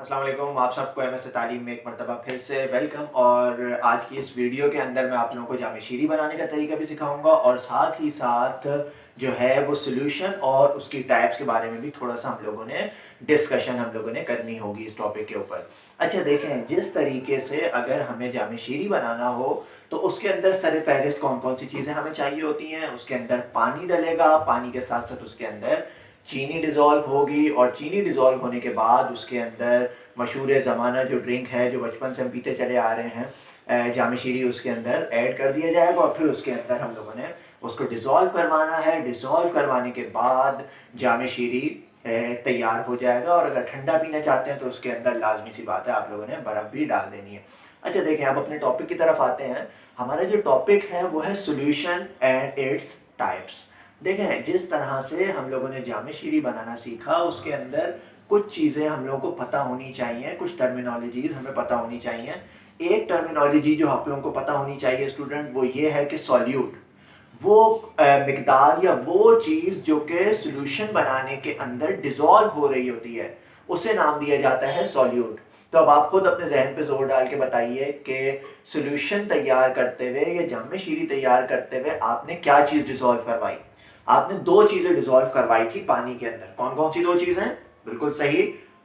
अस्सलाम वालेकुम। आप सबको एमएस तालीम में एक मरतबा फिर से वेलकम। और आज की इस वीडियो के अंदर मैं आप लोगों को जामे शीरी बनाने का तरीका भी सिखाऊंगा और साथ ही साथ जो है वो सोल्यूशन और उसकी टाइप्स के बारे में भी थोड़ा सा हम लोगों ने डिस्कशन करनी होगी इस टॉपिक के ऊपर। अच्छा देखें, जिस तरीके से अगर हमें जामे शीरी बनाना हो तो उसके अंदर सर फहरिस्त कौन कौन सी चीज़ें हमें चाहिए होती हैं। उसके अंदर पानी डलेगा, पानी के साथ साथ उसके अंदर चीनी डिज़ोल्व होगी और चीनी डिज़ोल्व होने के बाद उसके अंदर मशहूर ज़माना जो ड्रिंक है जो बचपन से हम पीते चले आ रहे हैं जामे शीरी उसके अंदर ऐड कर दिया जाएगा और फिर उसके अंदर हम लोगों ने उसको डिज़ोल्व करवाना है। डिज़ोल्व करवाने के बाद जामे शीरी तैयार हो जाएगा। और अगर ठंडा पीना चाहते हैं तो उसके अंदर लाजमी सी बात है आप लोगों ने बर्फ़ भी डाल देनी है। अच्छा देखें, अब अपने टॉपिक की तरफ आते हैं। हमारा जो टॉपिक है वो है सोल्यूशन एंड इट्स टाइप्स। देखें, जिस तरह से हम लोगों ने जामे शीरी बनाना सीखा उसके अंदर कुछ चीज़ें हम लोगों को पता होनी चाहिए, कुछ टर्मिनोलॉजीज़ हमें पता होनी चाहिए। एक टर्मिनोलॉजी जो आप लोगों को पता होनी चाहिए स्टूडेंट, वो ये है कि सॉल्यूट वो मिकदार या वो चीज़ जो कि सॉल्यूशन बनाने के अंदर डिज़ोल्व हो रही होती है, उसे नाम दिया जाता है सॉल्यूट। तो अब आप खुद अपने जहन पे जोर डाल के बताइए कि सॉल्यूशन तैयार करते हुए या जामे शीरी तैयार करते हुए आपने क्या चीज़ डिज़ोल्व करवाई। आपने दो चीज़ें डिज़ोल्व करवाई थी पानी के अंदर। कौन कौन सी दो चीज़ें? बिल्कुल सही।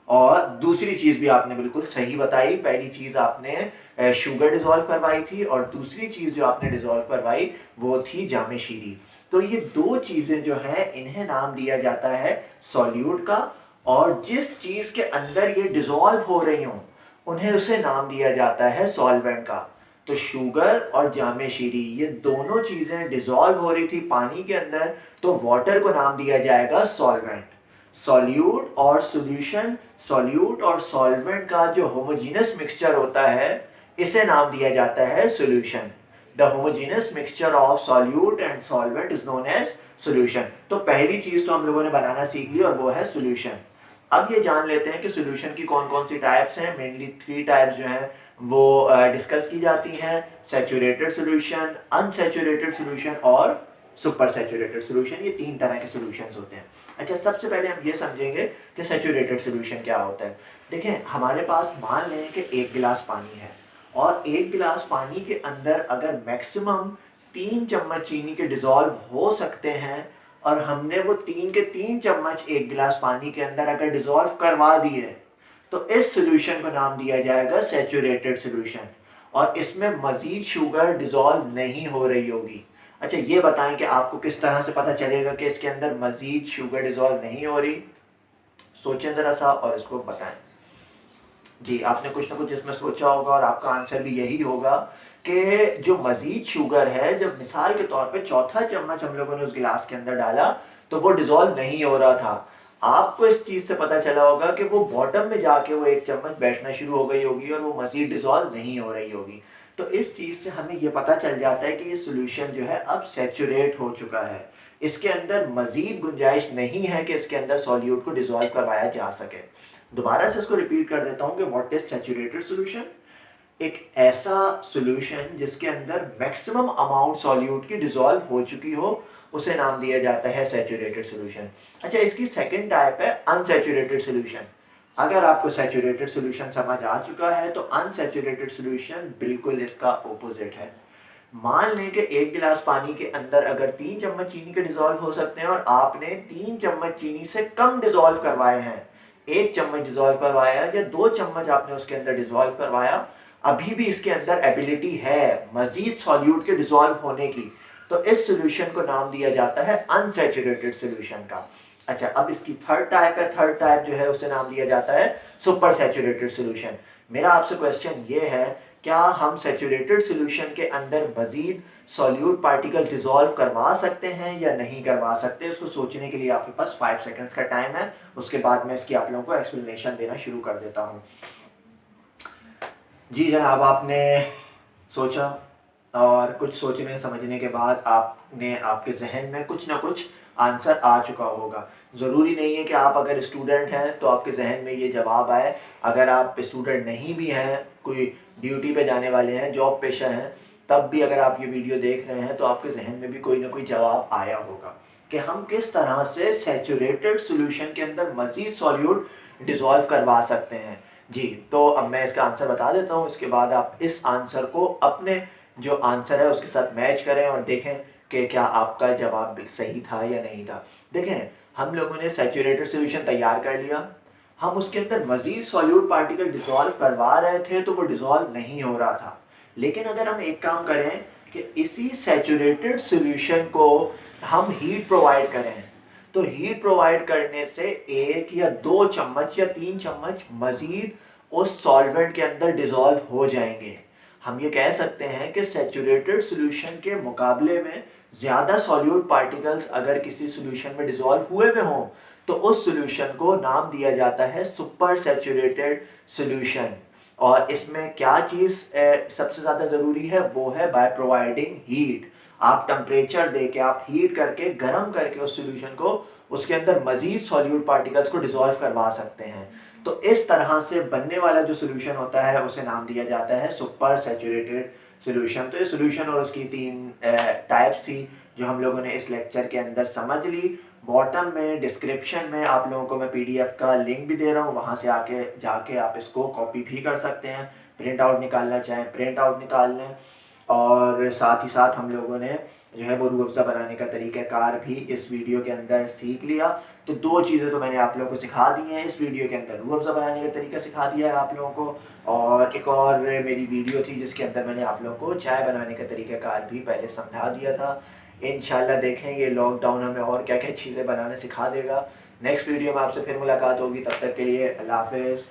और दूसरी चीज़ भी आपने बिल्कुल सही बताई। पहली चीज़ आपने शुगर डिज़ोल्व करवाई थी और दूसरी चीज़ जो आपने डिज़ोल्व करवाई वो थी जामे शीरी। तो ये दो चीज़ें जो हैं इन्हें नाम दिया जाता है सॉल्यूट का। और जिस चीज़ के अंदर ये डिज़ोल्व हो रही हों उन्हें उसे नाम दिया जाता है सॉल्वेंट का। तो शुगर और जामे शीरी ये दोनों चीज़ें डिज़ोल्व हो रही थी पानी के अंदर, तो वाटर को नाम दिया जाएगा सॉल्वेंट। सॉल्यूट और सॉल्यूशन, सॉल्यूट और सॉल्वेंट का जो होमोजेनस मिक्सचर होता है इसे नाम दिया जाता है solution. The homogeneous mixture of solute and solvent is known as solution. तो पहली चीज तो हम लोगों ने बनाना सीख ली और वो है सॉल्यूशन। अब ये जान लेते हैं कि सॉल्यूशन की कौन कौन सी टाइप्स हैं। मेनली 3 टाइप्स जो हैं वो डिस्कस की जाती हैं। सैचुरेटेड सॉल्यूशन, अनसैचुरेटेड सॉल्यूशन और सुपर सैचुरेटेड सॉल्यूशन। ये 3 तरह के सॉल्यूशंस होते हैं। अच्छा, सबसे पहले हम ये समझेंगे कि सैचुरेटेड सॉल्यूशन क्या होता है। देखें, हमारे पास मान लें कि 1 गिलास पानी है और 1 गिलास पानी के अंदर अगर मैक्सिमम 3 चम्मच चीनी के डिज़ोल्व हो सकते हैं और हमने वो 3 के 3 चम्मच 1 गिलास पानी के अंदर अगर डिज़ोल्व करवा दिए तो इस सॉल्यूशन को नाम दिया जाएगा सैचुरेटेड सॉल्यूशन। और इसमें मज़ीद शुगर डिज़ोल्व नहीं हो रही होगी। अच्छा, ये बताएं कि आपको किस तरह से पता चलेगा कि इसके अंदर मज़ीद शुगर डिज़ोल्व नहीं हो रही। सोचें ज़रा सा और इसको बताएं। जी, आपने कुछ ना कुछ इसमें सोचा होगा और आपका आंसर भी यही होगा कि जो मज़ीद शुगर है, जब मिसाल के तौर पे चौथा चम्मच हम लोगों ने उस गिलास के अंदर डाला तो वो डिज़ोल्व नहीं हो रहा था। आपको इस चीज़ से पता चला होगा कि वो बॉटम में जाके वो 1 चम्मच बैठना शुरू हो गई होगी और वो मज़ीद डिज़ोल्व नहीं हो रही होगी। तो इस चीज़ से हमें ये पता चल जाता है कि ये सॉल्यूशन जो है अब सैचुरेट हो चुका है। इसके अंदर मज़ीद गुंजाइश नहीं है कि इसके अंदर सॉल्यूट को डिज़ोल्व करवाया जा सके। दोबारा से इसको रिपीट कर देता हूँ कि व्हाट इज सैचुरेटेड सॉल्यूशन। एक ऐसा सॉल्यूशन जिसके अंदर मैक्सिमम अमाउंट सॉल्यूट की डिज़ोल्व हो चुकी हो उसे नाम दिया जाता है सैचुरेटेड सॉल्यूशन। अच्छा, इसकी सेकंड टाइप है अनसैचुरेटेड सॉल्यूशन। अगर आपको सैचुरेटेड सॉल्यूशन समझ आ चुका है तो अनसैचुरेटेड सॉल्यूशन बिल्कुल इसका ऑपोजिट है। मान लें कि 1 गिलास पानी के अंदर अगर 3 चम्मच चीनी के डिज़ोल्व हो सकते हैं और आपने 3 चम्मच चीनी से कम डिज़ोल्व करवाए हैं, 1 चम्मच डिज़ोल्व करवाया या 2 चम्मच आपने उसके अंदर डिज़ोल्व करवाया, अभी भी इसके अंदर एबिलिटी है मज़ीद सॉल्यूट के डिज़ोल्व होने की, तो इस सॉल्यूशन को नाम दिया जाता है अनसैचुरेटेड सॉल्यूशन का। अच्छा, अब इसकी थर्ड टाइप है। थर्ड टाइप जो है उसे नाम दिया जाता है सुपर सैचुरेटेड सॉल्यूशन। मेरा आपसे क्वेश्चन ये है, क्या हम सैचुरेटेड सॉल्यूशन के अंदर मज़ीद सॉल्यूट पार्टिकल डिज़ोल्व करवा सकते हैं या नहीं करवा सकते? उसको सोचने के लिए आपके पास 5 सेकंड्स का टाइम है। उसके बाद मैं इसकी आप लोगों को एक्सप्लेनेशन देना शुरू कर देता हूँ। जी जनाब, आपने सोचा और कुछ सोचने समझने के बाद आपने आपके जहन में कुछ ना कुछ आंसर आ चुका होगा। ज़रूरी नहीं है कि आप अगर स्टूडेंट हैं तो आपके जहन में ये जवाब आए। अगर आप स्टूडेंट नहीं भी हैं, कोई ड्यूटी पे जाने वाले हैं, जॉब पेशा हैं, तब भी अगर आप ये वीडियो देख रहे हैं तो आपके जहन में भी कोई ना कोई जवाब आया होगा कि हम किस तरह से सैचुरेटेड सॉल्यूशन के अंदर मज़ीद सॉल्यूट डिज़ोल्व करवा सकते हैं। जी, तो अब मैं इसका आंसर बता देता हूँ, इसके बाद आप इस आंसर को अपने जो आंसर है उसके साथ मैच करें और देखें कि क्या आपका जवाब सही था या नहीं था। देखें, हम लोगों ने सैचुरेटेड सॉल्यूशन तैयार कर लिया, हम उसके अंदर मज़ीद सॉल्यूट पार्टिकल डिसॉल्व करवा रहे थे तो वो डिसॉल्व नहीं हो रहा था। लेकिन अगर हम एक काम करें कि इसी सैचुरेटेड सॉल्यूशन को हम हीट प्रोवाइड करें, तो हीट प्रोवाइड करने से 1 या 2 चम्मच या 3 चम्मच मज़ीद उस सॉल्वेंट के अंदर डिसॉल्व हो जाएंगे। हम ये कह सकते हैं कि सैचुरेटेड सॉल्यूशन के मुकाबले में ज़्यादा सॉल्यूट पार्टिकल्स अगर किसी सॉल्यूशन में डिसॉल्व हुए हुए हों तो उस सॉल्यूशन को नाम दिया जाता है सुपर सैचुरेटेड सॉल्यूशन। और इसमें क्या चीज़ सबसे ज़्यादा ज़रूरी है, वो है बाय प्रोवाइडिंग हीट। आप टेम्परेचर दे के, आप हीट करके, गर्म करके उस सॉल्यूशन को, उसके अंदर मज़ीद सॉल्यूट पार्टिकल्स को डिसॉल्व करवा सकते हैं। तो इस तरह से बनने वाला जो सॉल्यूशन होता है उसे नाम दिया जाता है सुपर सैचुरेटेड सॉल्यूशन। तो ये सॉल्यूशन और उसकी 3 टाइप्स थी जो हम लोगों ने इस लेक्चर के अंदर समझ ली। बॉटम में डिस्क्रिप्शन में आप लोगों को मैं पीडीएफ का लिंक भी दे रहा हूँ, वहाँ से आके जाके आप इसको कॉपी भी कर सकते हैं। प्रिंट आउट निकालना चाहें प्रिंट आउट निकाल लें। और साथ ही साथ हम लोगों ने जो है वो रूह अफ़ज़ा बनाने का तरीक़ाकार भी इस वीडियो के अंदर सीख लिया। तो 2 चीज़ें तो मैंने आप लोगों को सिखा दी हैं इस वीडियो के अंदर, रूह अफ़ज़ा बनाने का तरीका सिखा दिया है आप लोगों को, और एक और मेरी वीडियो थी जिसके अंदर मैंने आप लोगों को चाय बनाने का तरीक़ाकार भी पहले समझा दिया था। इंशाल्लाह देखें ये लॉकडाउन हमें और क्या क्या चीज़ें बनाना सिखा देगा। नेक्स्ट वीडियो में आपसे फिर मुलाकात होगी, तब तक के लिए अल्लाह हाफ़िज़।